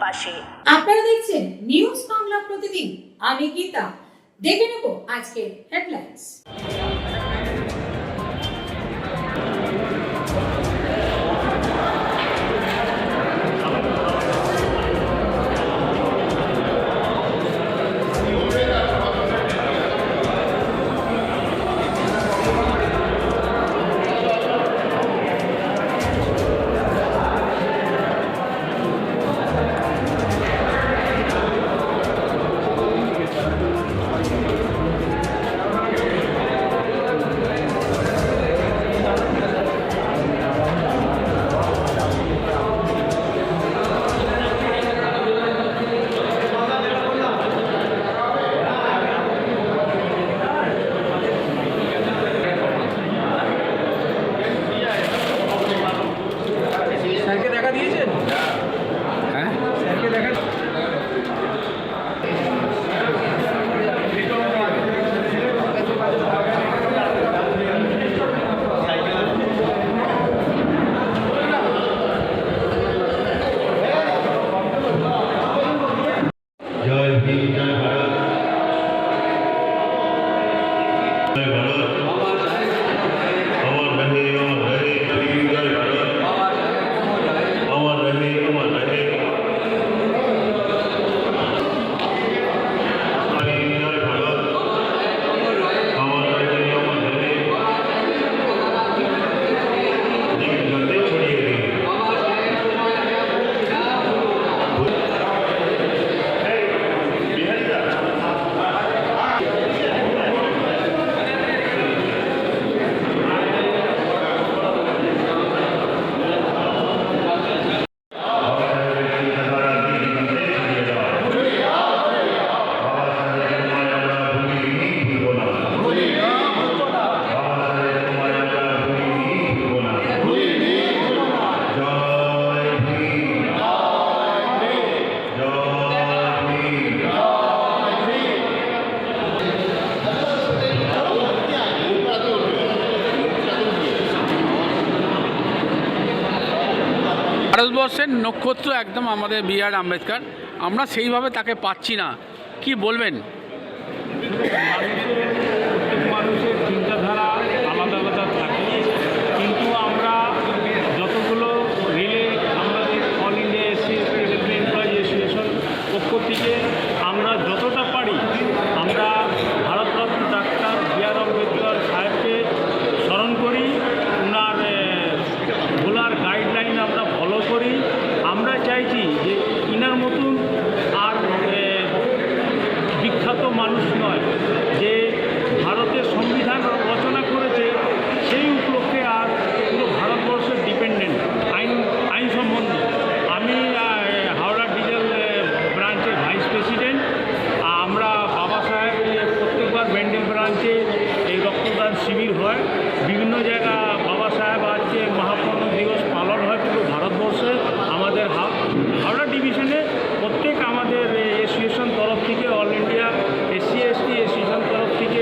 পাশে। আপনারা দেখছেন নিউজ বাংলা প্রতিদিন। আমি গীতা। দেখে নেব আজকের হেডলাইন্স। স্যারকে দেখা দিয়েছেন? হ্যাঁ, স্যারকে দেখা জয় ভীম, জয় ভারত, জয় ভারত, অমর রহে, ভীম, জয় ভারত, অমর রহে, অমর রহে, ভীম, জয় ভারত, অমর রহে, অমর রহে, গন্ধে ছড়িয়ে দিন। ভারতবর্ষের নক্ষত্র একদম আমাদের বি আর আম্বেদকর। আমরা সেইভাবে তাকে পাচ্ছি না, কি বলবেন? মানুষের চিন্তাধারা আলাদা আলাদা থাকে, কিন্তু আমরা যতগুলো রেলে আমাদের all India railway employee association পক্ষ থেকে আমরা যতটা পারি আমরা ভারতরত্ন ডাক্তার বি আর আম্বেদকর সাহেবকে স্মরণ করি, ওনার বলার গাইডলাইন আমরা ফলো করি। আমরা চাইছি যে ইনার মতন আর বিখ্যাত মানুষ নয় যে ভারতের সংবিধান রচনা করেছে, সেই উপলক্ষে আর পুরো ভারতবর্ষের ডিপেন্ডেন্ট আইন সম্বন্ধে। আমি হাওড়া ডিজেল ব্রাঞ্চের ভাইস প্রেসিডেন্ট। আমরা বাবা সাহেব প্রত্যেকবার ব্যান্ডেল ব্রাঞ্চে এই রক্তদান শিবির হয়, বিভিন্ন জায়গা বাবা সাহেব আজকে মহাপূর্ণ দিবস পালন হয় পুরো ভারতবর্ষে। আমাদের হাওড়া ডিভিশনে প্রত্যেক আমাদের অ্যাসোসিয়েশন তরফ থেকে, all India SC ST association তরফ থেকে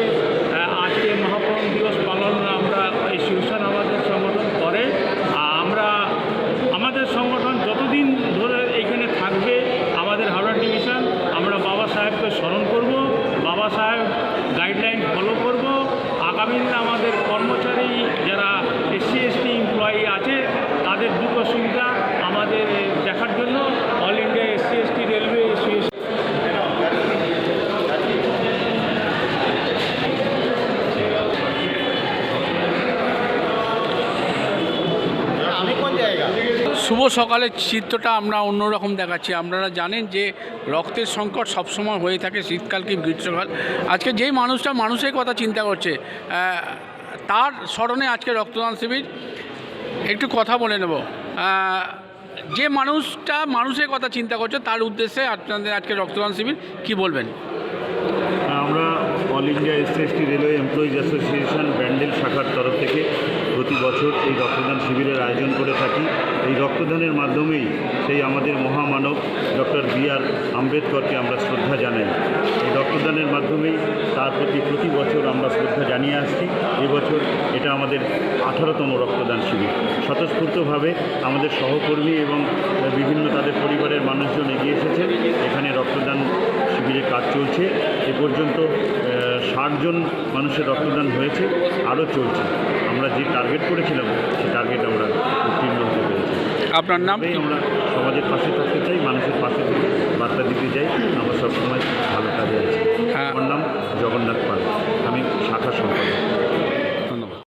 আজকে মহাপূর্ণ দিবস পালন আমরা অ্যাসোসিয়েশন আমাদের সংগঠন করে। আমরা আমাদের সংগঠন যতদিন ধরে এখানে থাকবে আমাদের হাওড়া ডিভিশন, আমরা বাবা সাহেবকে স্মরণ করব, বাবা সাহেব গাইডলাইন ফলো করব। আগামী দিনে আমাদের কর্মচারী যারা SC ST এমপ্লয়ি আছে তাদের দুঃখ সুবিধা আমাদের দেখার জন্য all India SC ST railway association শুভ সকালের চিত্রটা আমরা অন্যরকম দেখাচ্ছি। আপনারা জানেন যে রক্তের সংকট সবসময় হয়ে থাকে, শীতকাল কি গ্রীষ্মকাল। আজকে যেই মানুষটা মানুষের কথা চিন্তা করছে, তার স্মরণে আজকে রক্তদান শিবির। একটু কথা বলে নেব, যে মানুষটা মানুষের কথা চিন্তা করছে তার উদ্দেশ্যে আপনাদের আজকে রক্তদান শিবির, কি বলবেন? আমরা all India SC ST railway employees association Bandel শাখার তরফ থেকে প্রতি বছর এই রক্তদান শিবিরের আয়োজন করে থাকি। এই রক্তদানের মাধ্যমেই সেই আমাদের মহামানব ডক্টর বি আর আম্বেদকরকে আমরা শ্রদ্ধা জানাই। এই রক্তদানের মাধ্যমেই তার প্রতি বছর আমরা শ্রদ্ধা জানিয়ে আসছি। এবছর এটা আমাদের 18তম রক্তদান শিবির। স্বতঃস্ফূর্তভাবে আমাদের সহকর্মী এবং বিভিন্ন তাদের পরিবারের মানুষজন এগিয়ে এসেছেন। এখানে রক্তদান শিবিরের কাজ চলছে। এ পর্যন্ত 60 জন মানুষের রক্তদান হয়েছে, আরও চলছে। আমরা যে টার্গেট করেছিলাম সেই টার্গেট আমরা উত্তীর্ণ হতে পেরেছি। আপনার নাম? আমরা সমাজের পাশে থাকতে চাই, মানুষের পাশে বার্তা দিতে চাই। আমরা সবসময় ভালো কাজে আছি। হ্যাঁ। আমার নাম জগন্নাথ পাল, আমি শাখা সম্পাদক।